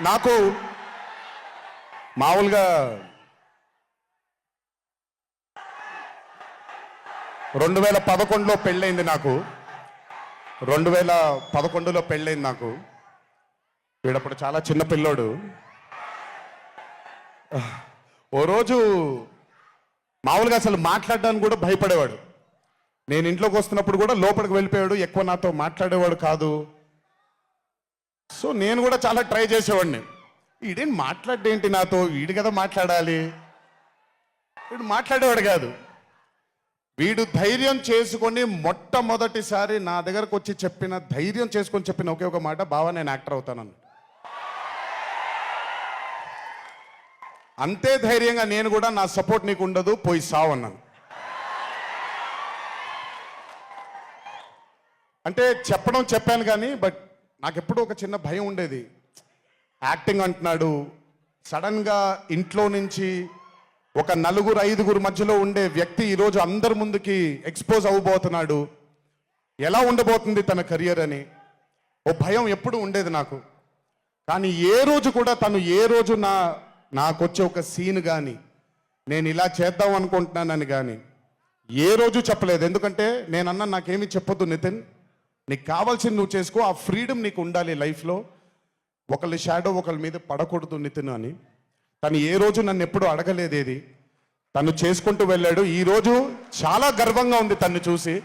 నాకు మామూలుగా 2011లో పెళ్ళైంది నాకు. 2011లో పెళ్ళైంది నాకు. వీడప్పుడు చాలా చిన్న పిల్లోడు. ఓ రోజు మామూలుగా అసలు మాట్లాడడానికి కూడా భయపడేవాడు. నేను ఇంట్లోకి వస్తున్నప్పుడు కూడా లోపలికి వెళ్ళిపోయాడు, ఎక్కువ నాతో మాట్లాడేవాడు కాదు. సో నేను కూడా చాలా ట్రై చేసేవాడిని. వీడేం మాట్లాడేంటి నాతో, వీడు కదా మాట్లాడాలి. వీడు మాట్లాడేవాడు కాదు. వీడు ధైర్యం చేసుకొని మొట్టమొదటిసారి నా దగ్గరకు వచ్చి ధైర్యం చేసుకొని చెప్పిన ఒకే ఒక మాట, బావా నేను యాక్టర్ అవుతానని. అంతే ధైర్యంగా నేను కూడా, నా సపోర్ట్ నీకు ఉండదు, పోయి సావు అన్నాను. అంటే చెప్పాను కానీ బట్ నాకు ఎప్పుడూ ఒక చిన్న భయం ఉండేది. యాక్టింగ్ అంటున్నాడు, సడన్గా ఇంట్లో నుంచి ఒక 4-5 మధ్యలో ఉండే వ్యక్తి ఈరోజు అందరి ముందుకి ఎక్స్పోజ్ అవ్వబోతున్నాడు, ఎలా ఉండబోతుంది తన కెరియర్ అని ఓ భయం ఎప్పుడు ఉండేది నాకు. కానీ ఏ రోజు కూడా తను నాకొచ్చే ఒక సీన్ కానీ నేను ఇలా చేద్దాం అనుకుంటున్నానని కానీ ఏ రోజు చెప్పలేదు. ఎందుకంటే నేనన్నా నాకేమీ చెప్పొద్దు నితిన్, నీకు కావాల్సింది నువ్వు చేసుకో, ఆ ఫ్రీడమ్ నీకు ఉండాలి లైఫ్లో, ఒకళ్ళ షాడో ఒకళ్ళ మీద పడకూడదు నితిన్ అని. తను ఏ రోజు నన్ను ఎప్పుడు అడగలేదు. ఏది తను చేసుకుంటూ వెళ్ళాడు. ఈరోజు చాలా గర్వంగా ఉంది తను చూసి.